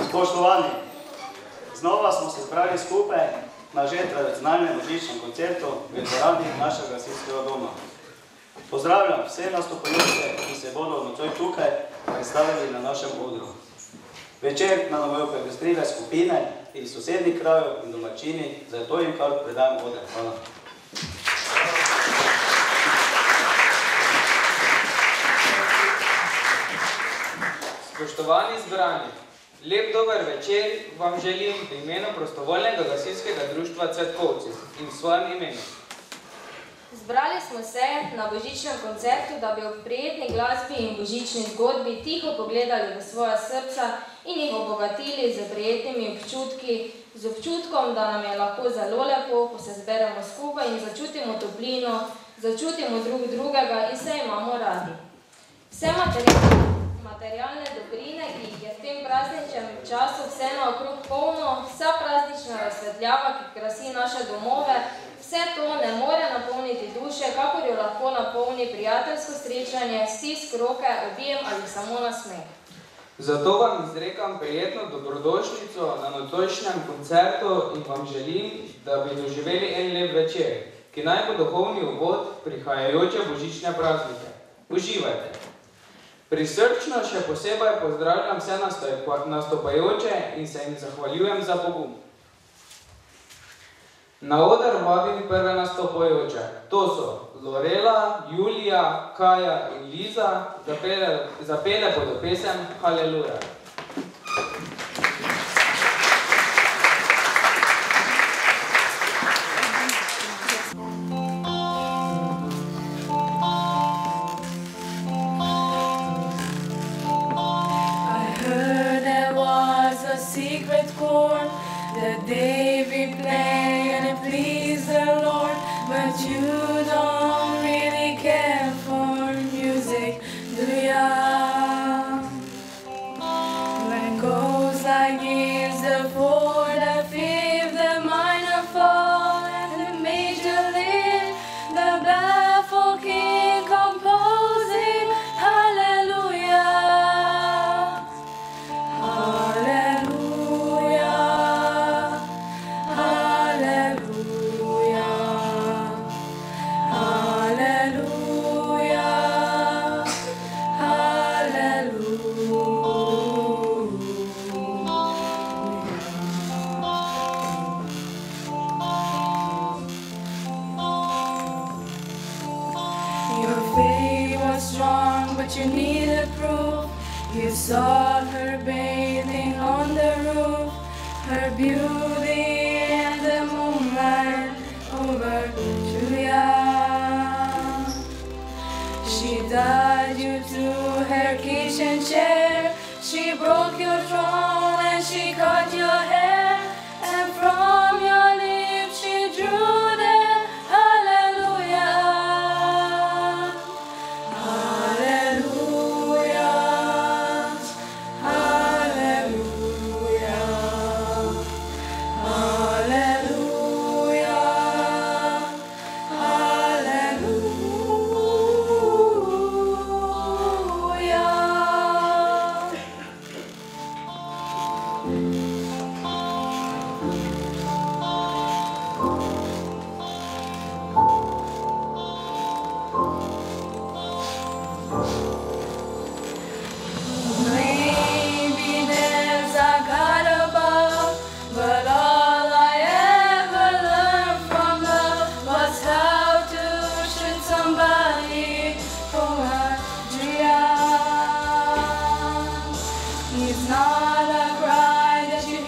Spoštovani, znova smo se zbrali skupaj na že tradicionalnem božičnem koncertu v dvorani našega gasilskega doma. Pozdravljam vse nastopajoče, ki se bodo nocoj tukaj predstavili na našem odru. Večer nam bodo prepestrile skupine iz sosednjih krajev in domačini, zato jim kar predajam oder. Hvala. Spoštovani zbrani, lep dober večer vam želim v imenu prostovoljnega gasilskega društva Cvetkovci in v svojem imenu. Zbrali smo se na božičnem koncertu, da bi ob prijetni glasbi in božični zgodbi tiho pogledali v svoja srca in jih obogatili z prijetnimi občutki, z občutkom, da nam je lahko zelo lepo, ko se zberemo skupaj in začutimo toplino, začutimo drug drugega in se imamo radi. Vse materialne dobrine, ki jih je v tem prazničnem času vse naokrog polno, vsa praznična razsvetljava, ki krasi naše domove, vse to ne more napolniti duše, kakor jo lahko napolni prijateljsko srečanje, stisk roke, objem ali samo nasmeh. Zato vam izrekam prijetno dobrodošlico na nocojšnjem koncertu in vam želim, da bi doživeli en lep večer, ki naj bo duhovni uvod prihajajoče božične praznike. Uživajte! Prisrčno še posebej pozdravljam vse nastopajoče in se jim zahvaljujem za pogum. Na oder vabim prve nastopajoče. To so Lorela, Julija, Kaja in Liza, zapele bodo pesem Haleluja. Secret chord that David played and it pleased the Lord, but you don't really care for music, do ya? When it goes like this, the fourth, the fifth, the minor fall, and the major lift, the baffled king composing Hallelujah. You needed proof. You saw her bathing on the roof, her beauty and the moonlight over Julia. She tied you to her kitchen chair, she broke your throne and she cut your hair, and from your lips she drew the Hallelujah. It's not a cry that you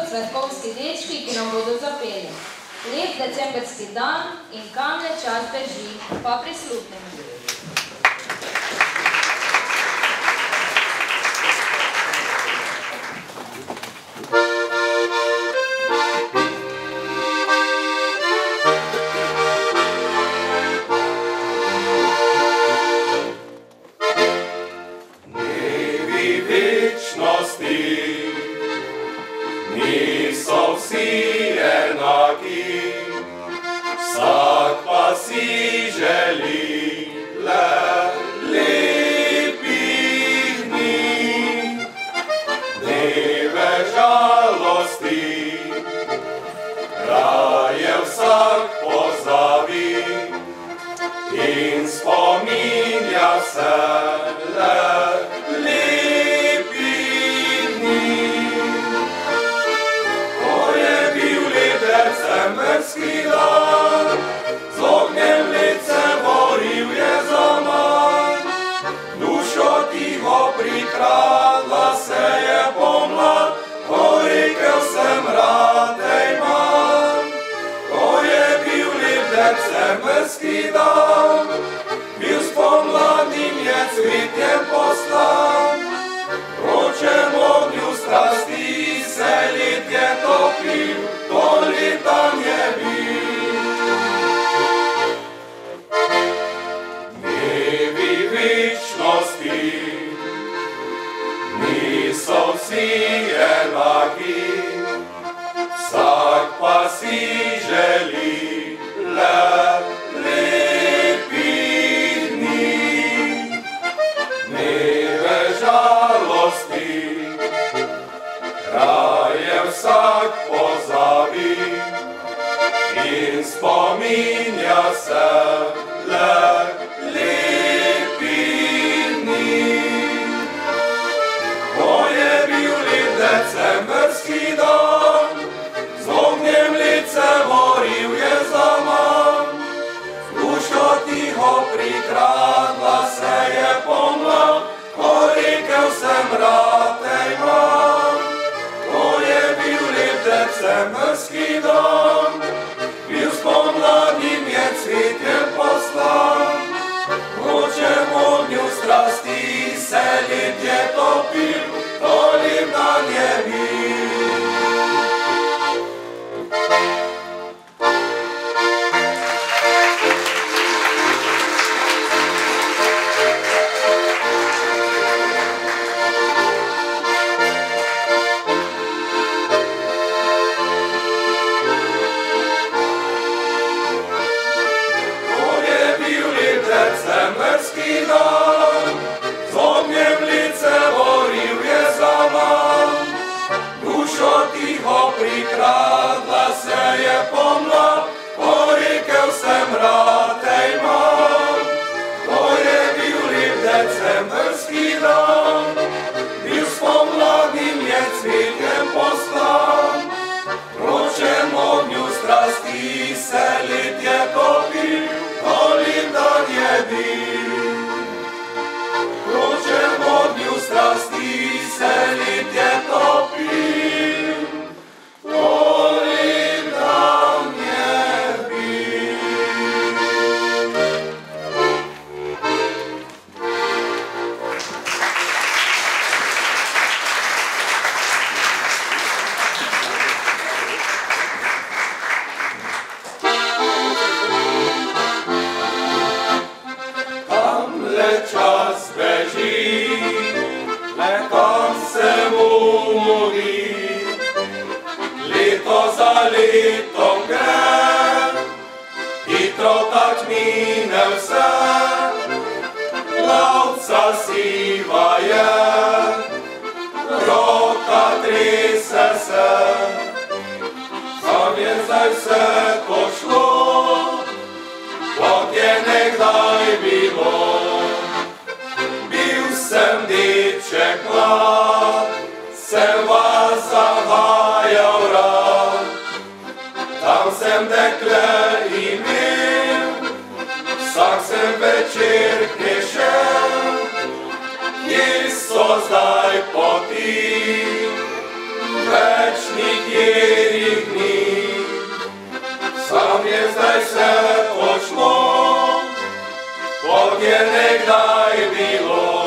cvetkovski dečki, ki nam bodo zapeli. Lep decemberski dan in kam le čas beži, pa prisluhnemo. Zdaj poti, večni nekdaj bilo.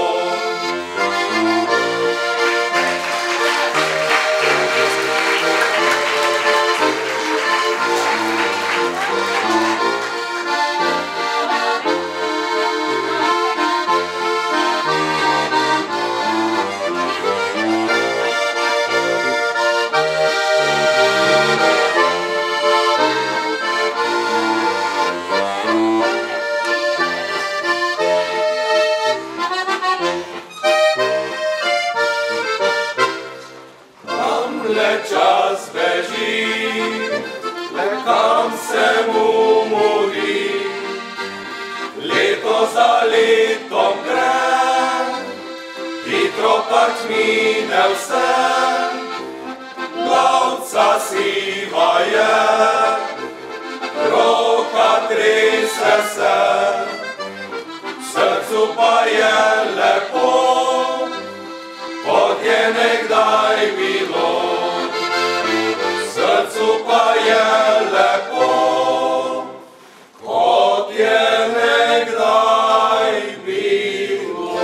Za letom gre, hitro pač mine vse, glavca siva je, roka trese se, v srcu pa je lepo, kot je nekdaj bilo. V srcu pa je lepo, kot je nekdaj bilo.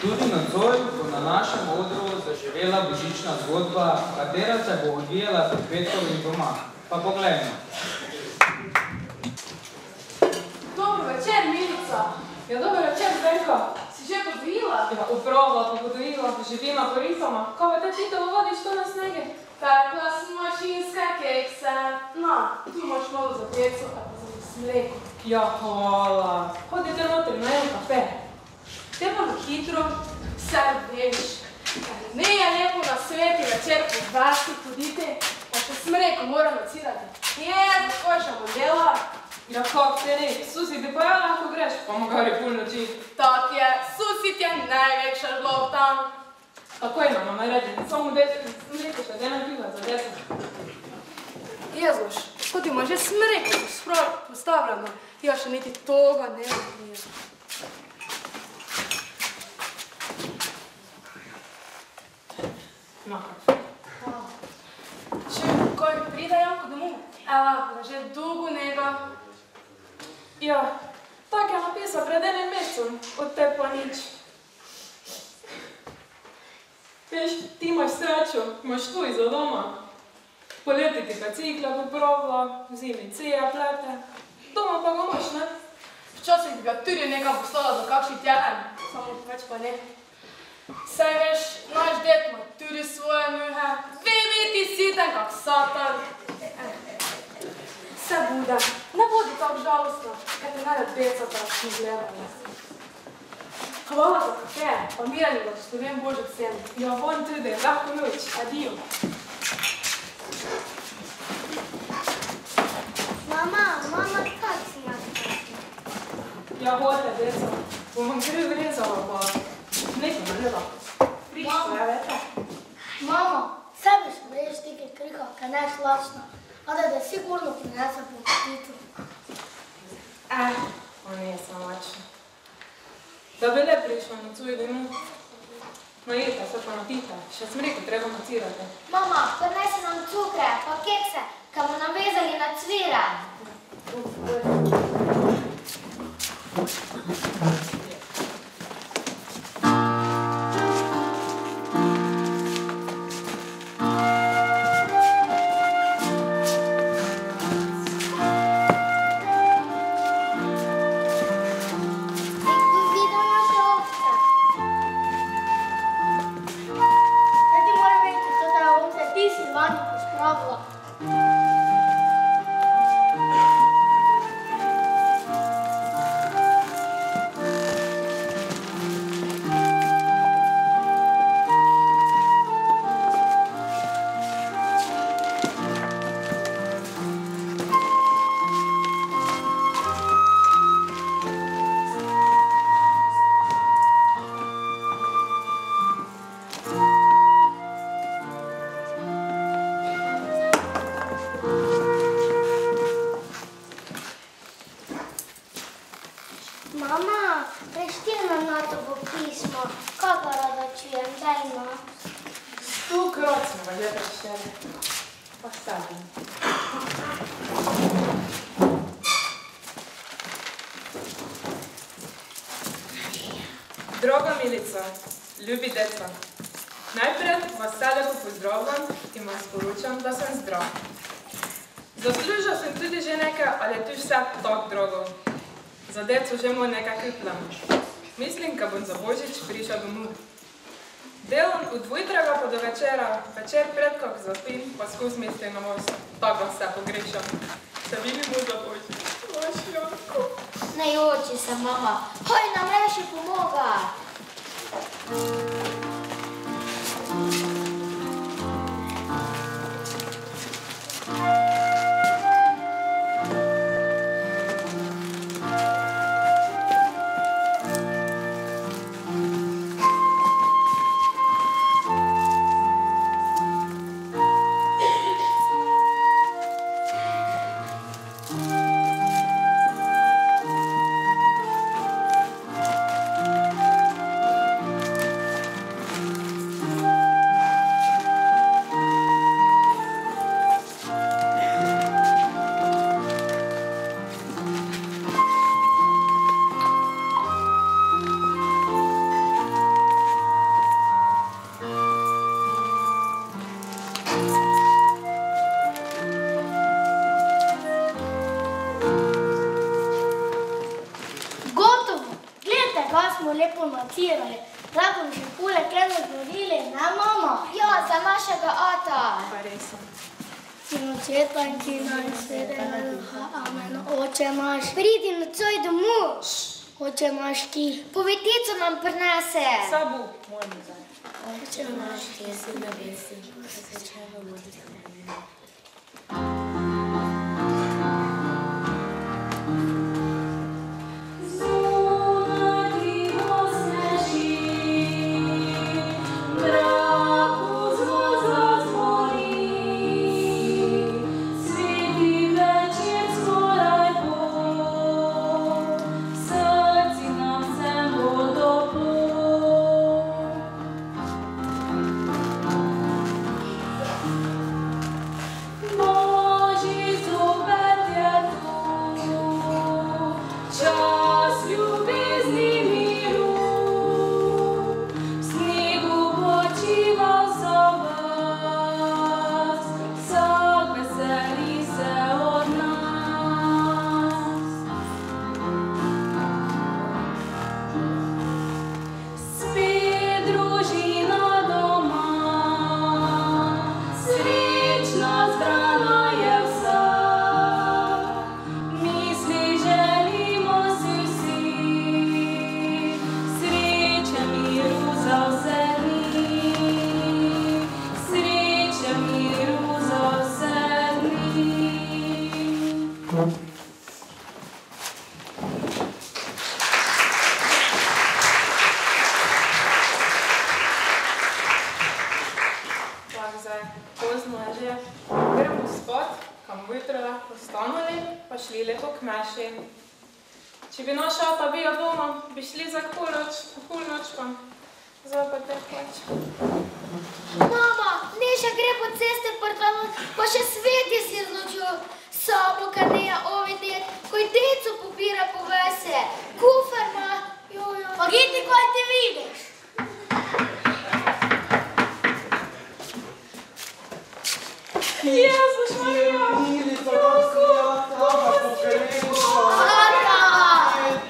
Tudi nocoj bo na našem odru zaživela božična zgodba, katera se bo odvijala pred Petrovim doma. Pa poglejmo. Dobro večer, Milica. Ja, dober večer, Zdenko. Si že podvojila? Ja, upravila, pa podvojila, živina porifama. Kaj pa te ti to vodiš to na snege? Pekla sem mašinske kekse. Na, tu imaš malo za peco, pa za mleko. Ja, hvala. Hodite noter na en kafe. Te pa hitro, vse veš. Ne je lepo na sveti večer po vasi hoditi, pa še smreko mora nocirati. Je, tako še bom delala. Ja, kak te ne, Susi, ti pa ja lahko greš, pa magari pol noči. Tak je, Susi ti je največja žlov tam. Tako je nama naredi, samo mleko še dena piva za deset. Jezuš, ko ti ima že smreko postavljeno, ja še niti toga ne vem. Makar. Če kaj pride Janko domov? Evo, že dolgo njega. Ja, tak je napisal pred enim mesecem, od te pa nič. Veš, ti imaš srečo, imaš tu iza doma. Poleti ti bicikla popravila, zimi ceja plete. Doma pa ga imaš, ne? Včasih bi ga tudi nekam poslala za kakšni teden, samo več pa ne. Saj veš, naš ded ima tudi svoje muhe, ve biti siten kak satan. Se bude, ne bodi tako žalostno, kaj te najde beca tako gledala. Hvala za kafe, pa mirani ga, što vem Božek sen. Ja, von tudi, lahko noč, adijo. Mama, kak si napisala? Ja, hote, deca, bom vam kriv rezala, pa nekaj naredila. Prišla, ja, vete. Mama, sebi smreš tike kriha, kaj ne slačno, a da sigurno prinese po poticu. On je samačno. Da bi le prišla na cuj domov. Najeta se pa napita, še smreko treba nacirati. Mama, prinesi nam cukre, pa kekse, kaj bomo navezali na cvire. Mama, prešti nam na to pismo, kako rada čujem, daj no. 100-krat smo ga že prečteli. Pa sedim. Draga Milica, ljubi deca. Najprej vas vse lepo pozdravljam in vam sporočam, da sem zdrav. Zaslužil sem tudi že nekaj, ali je tu vse tako drago. Za deco že mu nekaj kripljam. Mislim, da bom za Božič prišel domov. Delam od jutra pa do večera, večer predkak zapim, pa skozi mislim na most. Tako se pogrešam. Se vidimo za Božič. Vaš Janko. Ne joči se, mama. Hoj, nam reši pomoga. Lepo nacirali. Lahko bi še poleg eno zgodili, ne mama? Ja, za našega ata. Pa res sem. In očeta in kina in svetega duha. Amen. Oče naš. Pridi nocoj domov. Oče naš ti. Povetico nam prinese. Sabu, moj muzaj. Oče naš ti. Pozno je že. Gremo spat, kam ujutro lahko stanuli, pa šli lepo k meši. Če bi naš ata bil doma, bi šli za polnočkom. Zdaj pa te plač. Mama, Neša gre po ceste prtalot, pa še sveti si izločil. Sabo, kar neja ovi ded, koj deco popira po vese. Kufer ma, jojo. Pa giti, kaj te vidiš? Jezus Marija! Milica, kako si jata, pogrešala.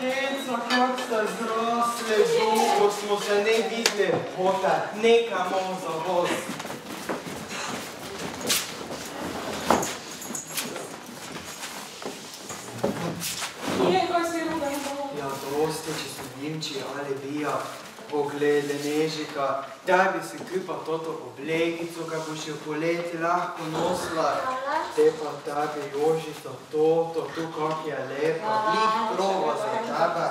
Deca, kak sta zrasle, dolgo smo se ne videli. Ota, nekaj imam za vas. Kaj si rugan doma? Ja, dosti, če so v Nemčiji ali bija. Poglede, Nežika, tebi si kupa toto oblegico, kaj boš jo poleti lahko nosila. Te pa tebi, Jožica, toto, tu kak je lepa, lih prova za tebe.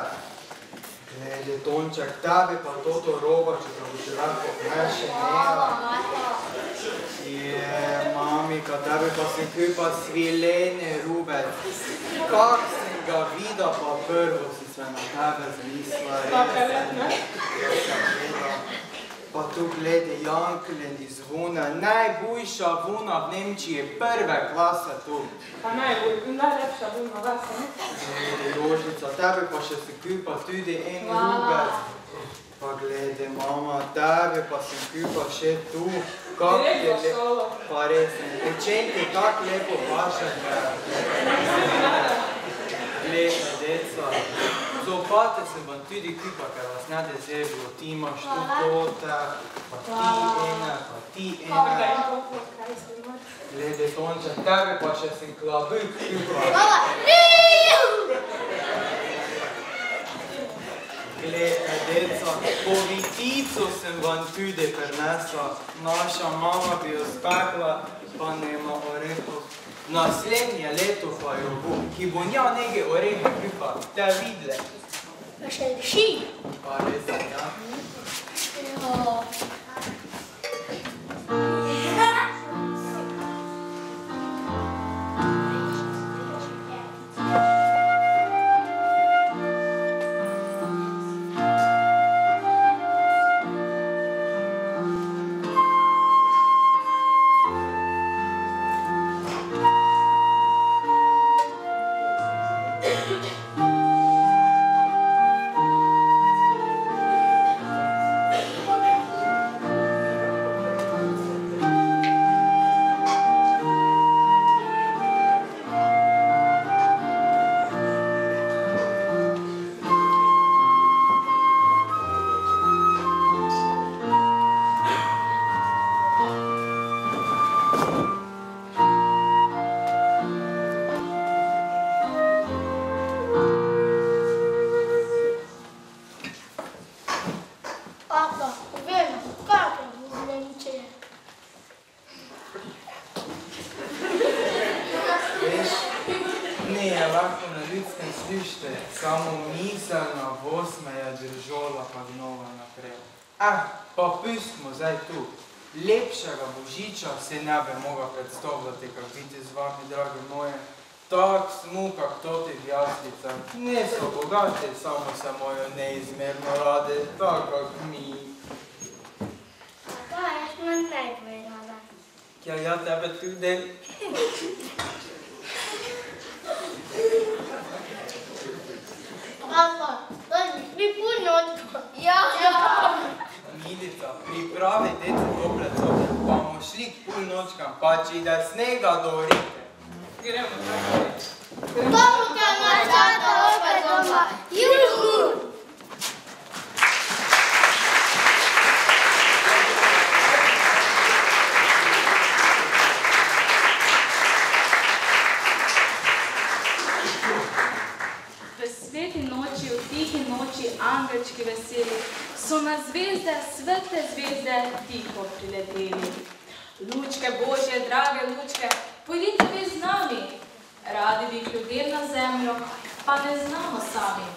Glede, Tonček, tebi pa toto robačo, da boš lahko pleše nela. Je, mamika, tebi pa si kupa svilene rubec. Kak si ga videl, pa prvo si se na tebe zamislila. Pa tu glede Jankelin iz Vuna, najboljša Vuna v Nemčiji, prve klase tu. Pa najlepša Vuna vase, ne? Glede Jožica, tebe pa še se kupa tudi en rubec. Pa glede mama, tebe pa sem kupa še tu. Direktno šolo. Pa res, učenke, kak lepo pašanje. Glede, deca. Zopate sem vam tudi kupa, ker vas ne dezebilo. Ti imaš tu tote, pa ti ene, pa ti ene. Glede Tonča, tebe pa še sem klabuk kupa. Mama, Glede, deca, povitico sem vam tudi prinesla. Naša mama bi jo spekla, pa nema orehov. Naslednje leto pa jo bo, ki bo nja nekaj orehe kupa, te vidle. pa še ši. Pa res, ja. Papa, vemo, kako bo v Nemčiji. Veš, ne je lahko na ljudskem slište, samo miselna voz me je držala pa gnova naprej. Pa pustimo zdaj tu. Lepšega božiča se ne bi mogla predstavljati, kak biti z vami, dragi moje. Tak smo, kak toti v jaslicah. Ne so bogati, samo se mojo neizmerno rade, tak kak mi. Pa jaz imam najpovedala. Ja tebe tudi. Papa, daj mi pripolnotko. Ja. Milica, pripravi deci topleco, pa bomo šli k polnočkam, pa če da snega do reke. Gremo tako. Bobuka nas čaka opet doma. Juhu! V sveti noči, v tihi noči, angelčki veseli, so na zvezde, svete zvezde, tiho prileteli. Lučke Božje, drage lučke, pojdite vi z nami. Radi bi ljudem na zemljo, pa ne znamo sami.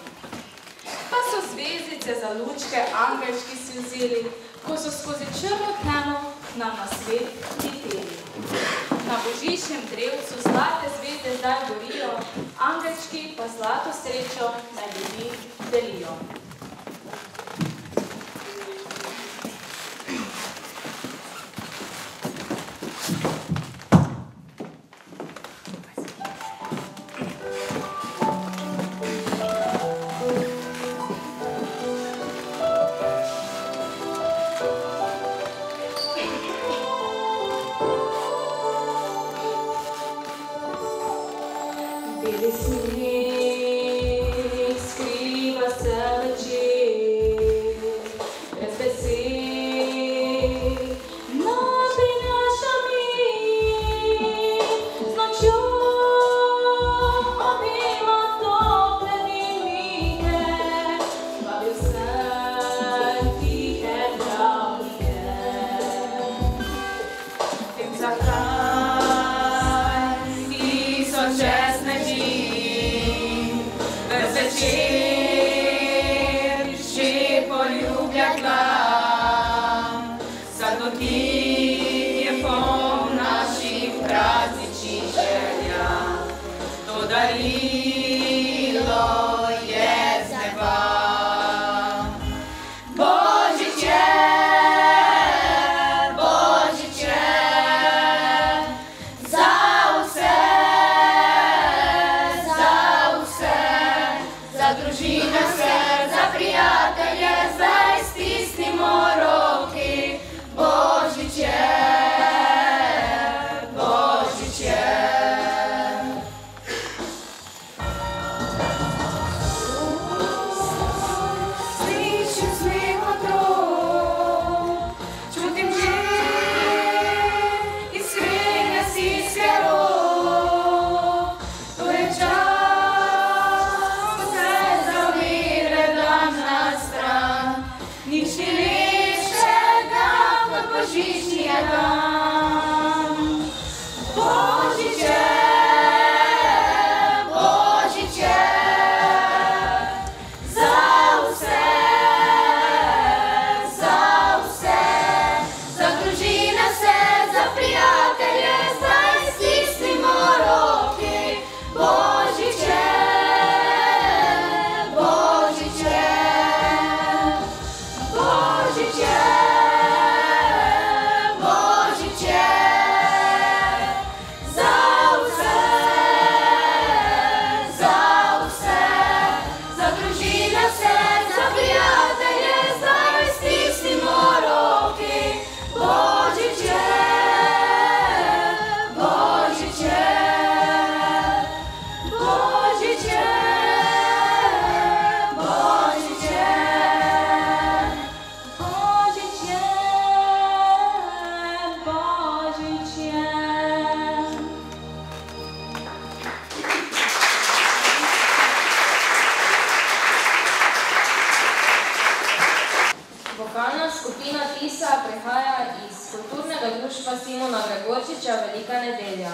Pa so zvezdice za lučke, angelčki si vzeli, ko so skozi črno temo nam na svet leteli. Na božičnem drevcu zlate zvezde zdaj gorijo, angelčki pa zlato srečo med ljudi delijo. Beli sneg skriva se večer, brez besed nas prinaša mir. Z nočjo obima tople dimnike, vabi vse tihe travnike. Vem zakaj so čestne zvečer, že poljublja tla, zagotiv je poln naših prazničnih želja. To dari je z neba. Božič je, Božič je, za vse, za družino se, za prijatelje, zdaj stisnimo roki. Božič je, Božič je. Slišim smeh otrok, čutim že iskrenja stiske rok. To je čas, ko se zavire dan na stran, nič ni lepšega kot božični dan. Božič je, Božič je, za vse, za družino se, za prijatelje, zdaj stisnimo roki. Božič je, Božič je, Božič je, Božič je, za vse, za družino se, za prijatelje, zdaj stisnimo roki. Božič je, Božič je, Božič je, Božič je, Božič je, Božič je. Vokalna skupina Tisa prihaja iz kulturnega društva Simona Gregorčiča Velika nedelja.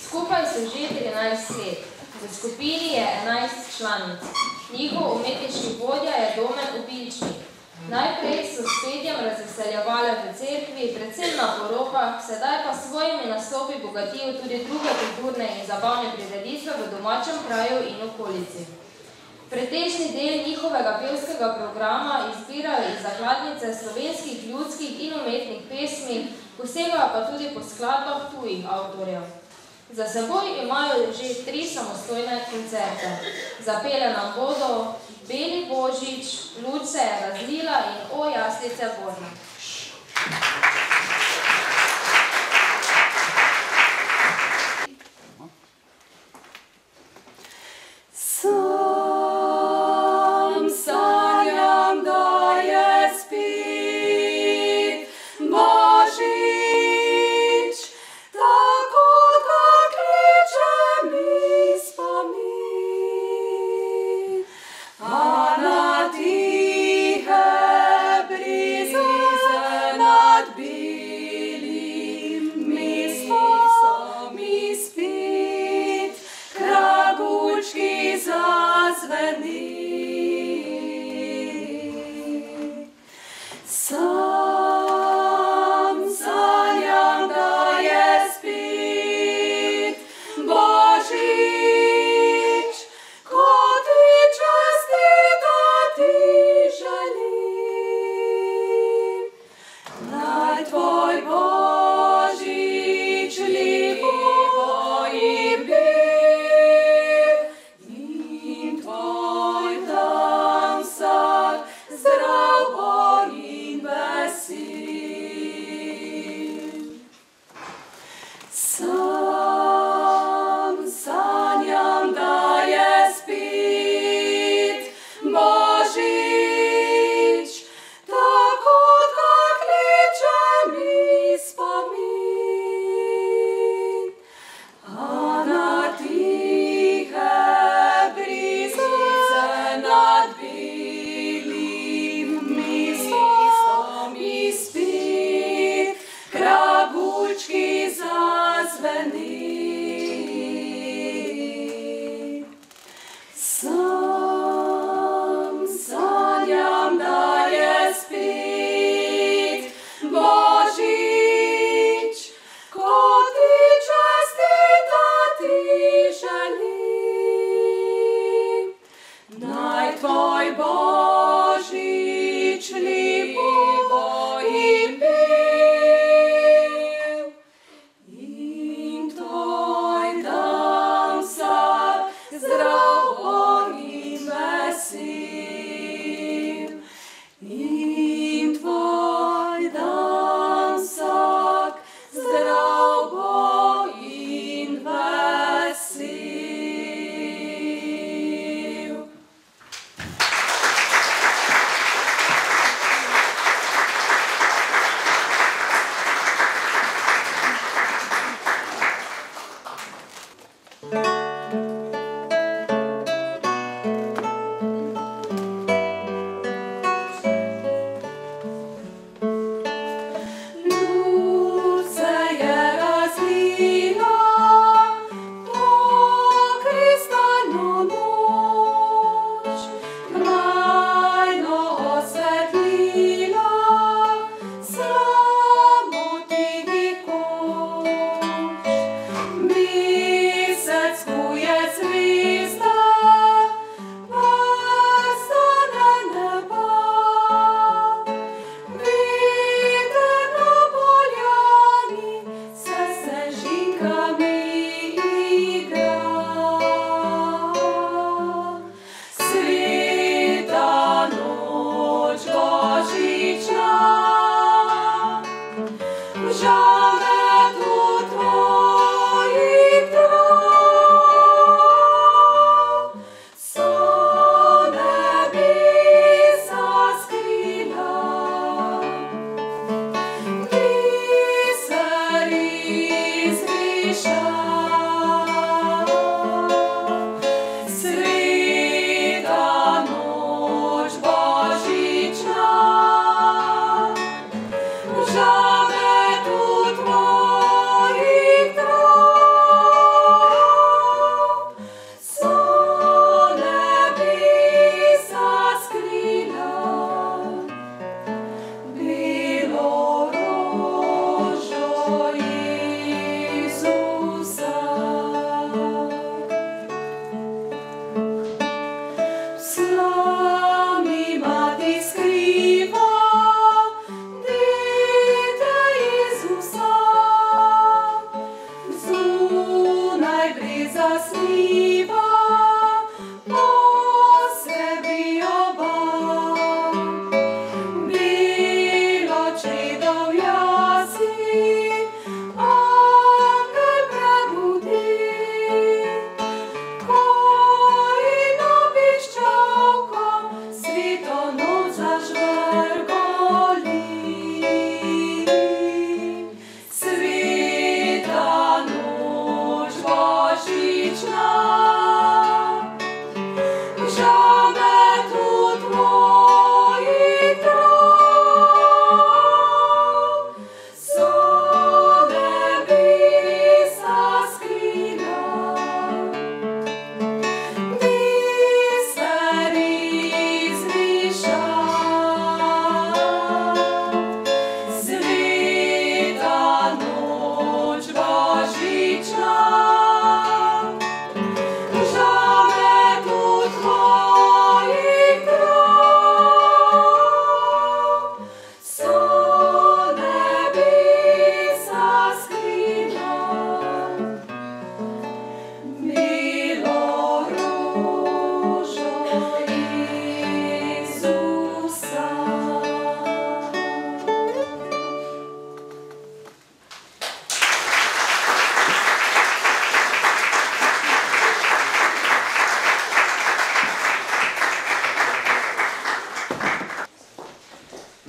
Skupaj so že 13 let. V skupini je 11 članic. Njihov umetniški vodja je Domen Obilčnik. Najprej so s petjem razveseljevale v cerkvi, predvsem na porokah, sedaj pa s svojimi nastopi bogatijo tudi druge kulturne in zabavne prireditve v domačem kraju in okolici. Pretežni del njihovega pevskega programa izbirajo iz zakladnice slovenskih ljudskih in umetnih pesmi, posegajo pa tudi po skladbah tujih avtorjev. Za seboj imajo že 3 samostojne koncerte. Zapele nam bodo Beli Božič, Luč se je razlila in O jaslice Božne. Sam sanjam, da je spet Božič, tako ga kličem iz spomin. A na tihe brize nad belim mestom mi spet kragučki zazveni. Sam sanjam, da je spet Božič, ko ti čestitati želim. Naj tvoj Božič lepo jim bil in tvoj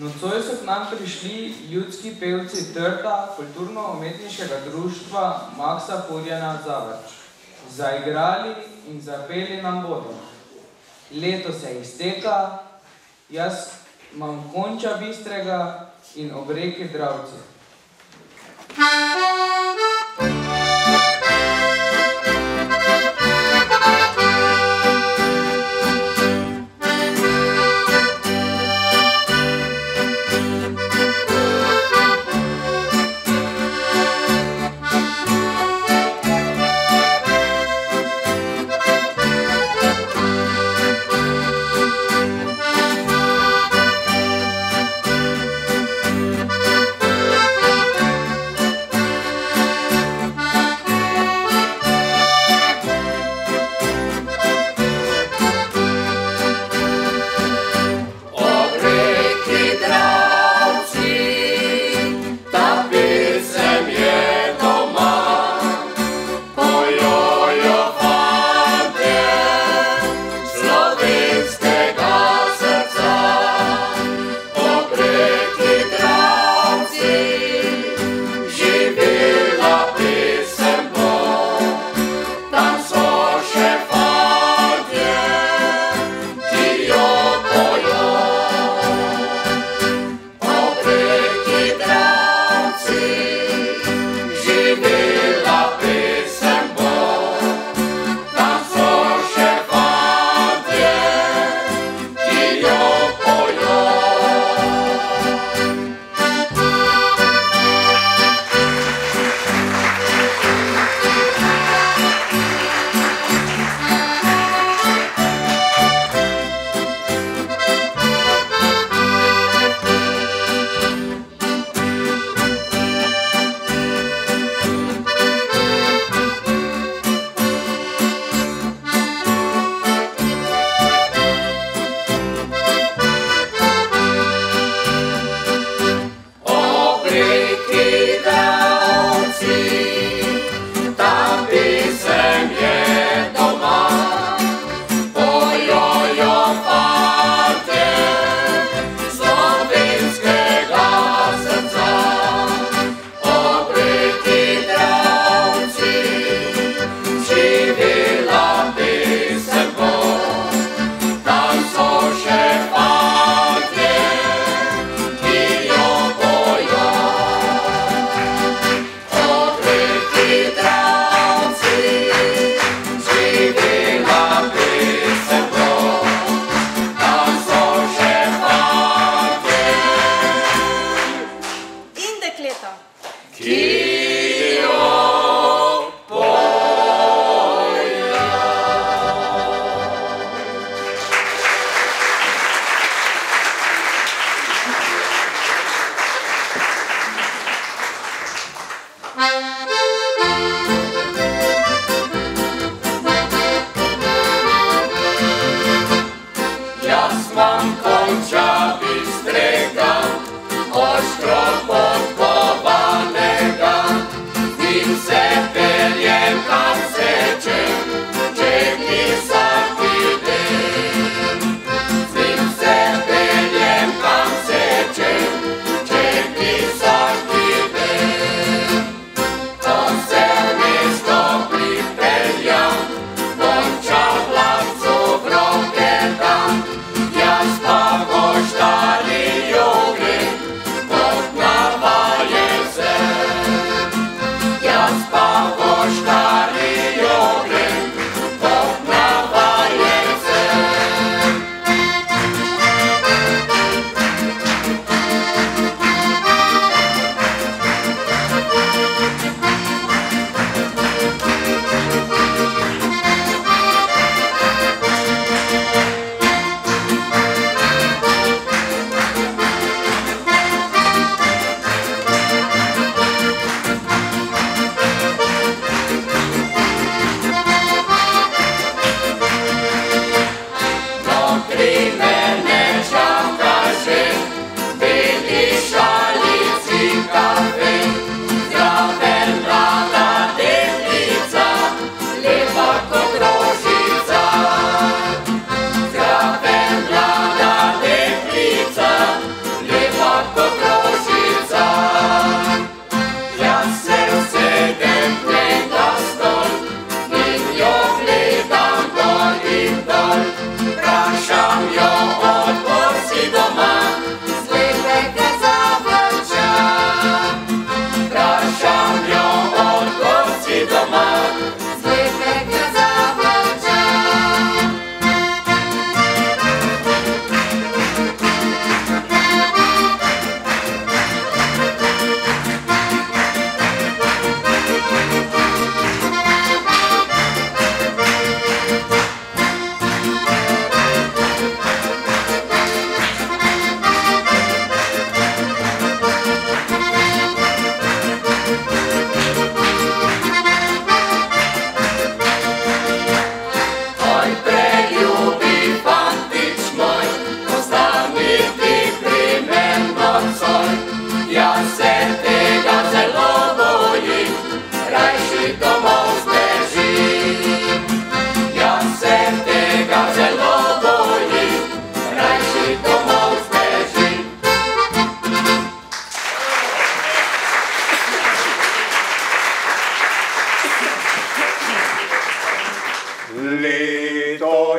Nocoj so k nam prišli ljudski pevci Trta kulturno-umetniškega društva Maksa Furjana Zavrč. Zaigrali in zapeli nam bodo. Leto se izteka, jaz imam konča bistrega in ob reki Dravci.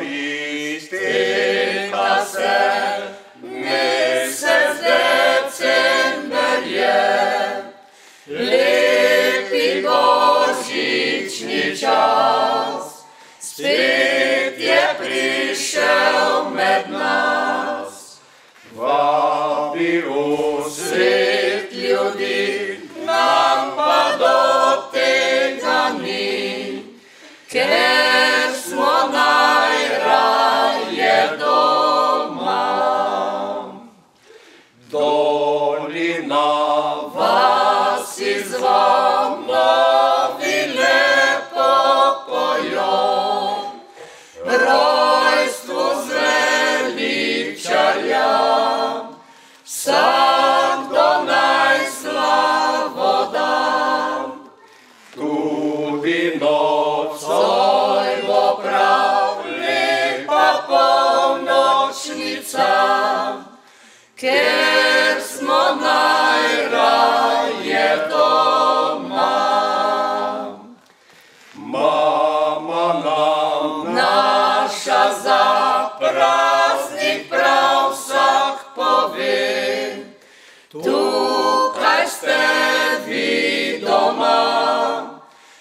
izteka se, mesec december je, lepi božični čas, spet je prišel med nas. Vabi usred ljudi, nam pa do tega ni, ker smo najraje doma. Dolina vasi zvam, novi lepo pojo, rojstvu zveličarja, vsakdo naj slavo dam. Tudi nocoj bo prav lepa polnočnica, ker smo najraje doma. Mama nam naša za praznik prav vsak pove, tukaj ste vi doma,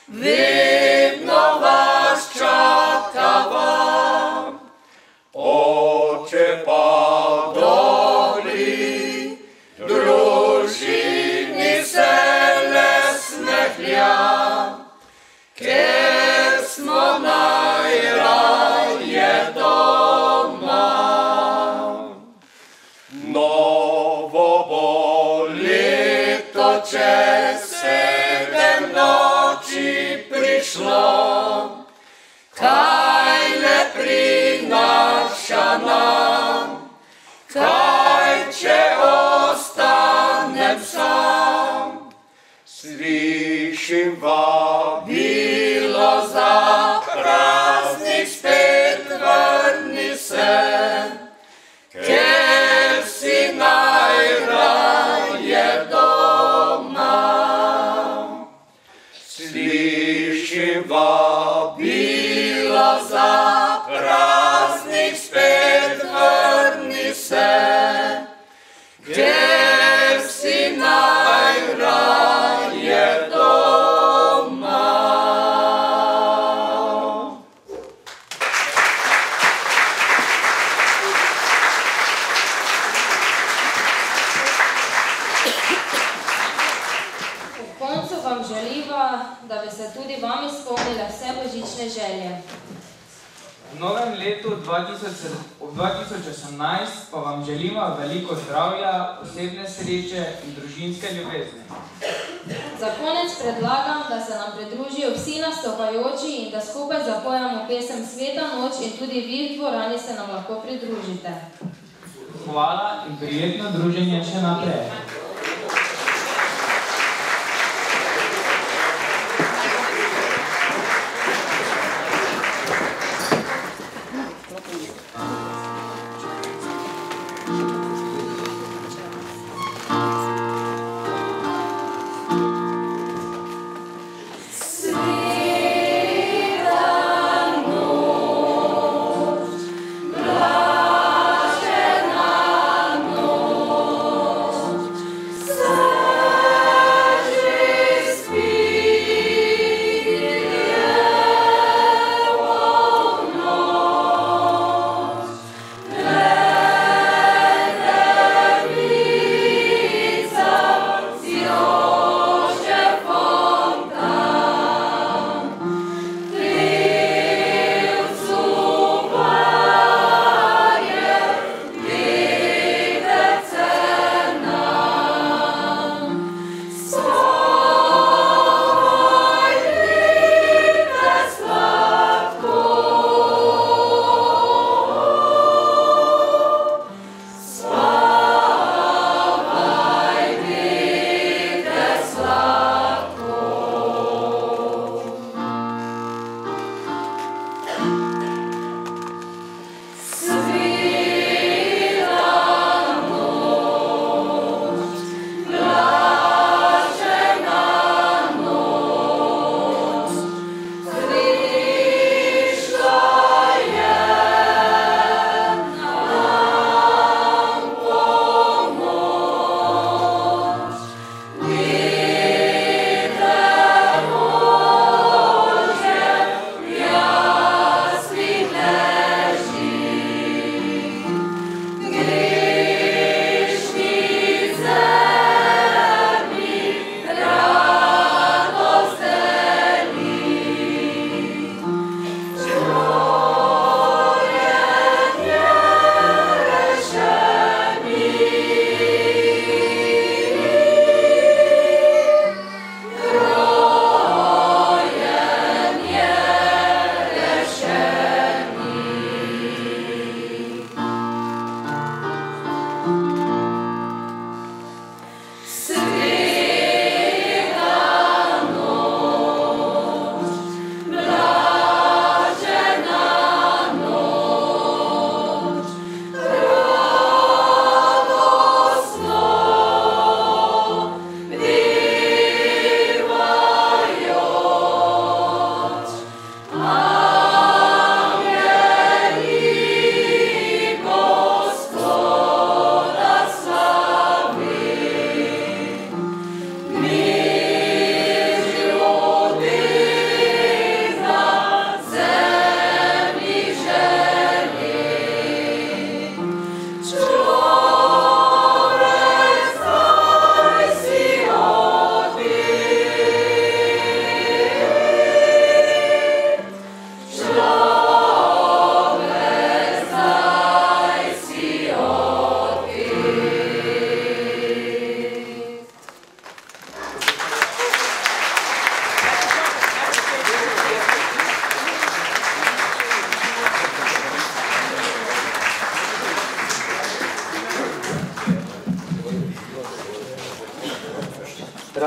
vedno vas čakava. Oče pa dobri, družini se le smehlja, ker smo najraje doma. Novo bo leto, čez 7 noči prišlo, kaj le prinaša nam, kaj če ostanem sam. Slišim vabilo za praznik, spet vrni se, ker si najraje doma. Slišim vabilo za praznik, spet vrni se, ker si najraje doma. Ob koncu vam želiva, da bi se tudi vam izpolnile vse božične želje. V novem letu 2018 pa vam želimo veliko zdravja, osebne sreče in družinske ljubezni. Za konec predlagam, da se nam pridružijo vsi nastopajoči in da skupaj zapojamo pesem Sveta noč in tudi vi v dvorani se nam lahko pridružite. Hvala in prijetno druženje še naprej. Sveta noč,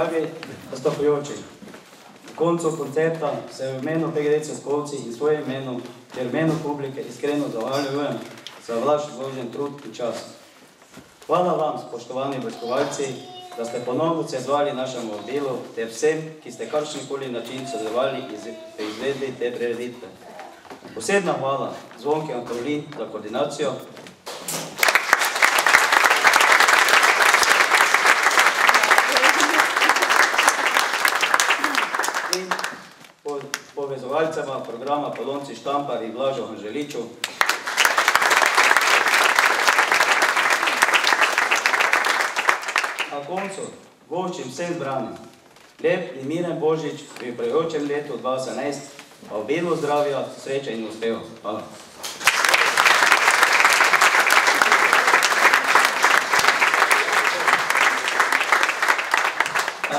Dragi nastopajoči, v koncu koncerta se v imenu PGD Ceskovci in svojem imenu ter imenu publike iskreno zahvaljujem za vaš vložen trud in čas. Hvala vam, spoštovani obiskovalci, da ste ponovno se odzvali našemu delu ter vsem, ki ste kakršenkoli način sodelovali v izvedbi te prireditve. Posebna hvala Zvonki Antolin za koordinacijo, in povezovalcema programa Polonci Štampar in Blažu Hanželiču. Na koncu voščim vsem zbranim lep in miren Božič v prihajajočem letu 2018, pa obilo zdravja, sreče in uspeha. Hvala.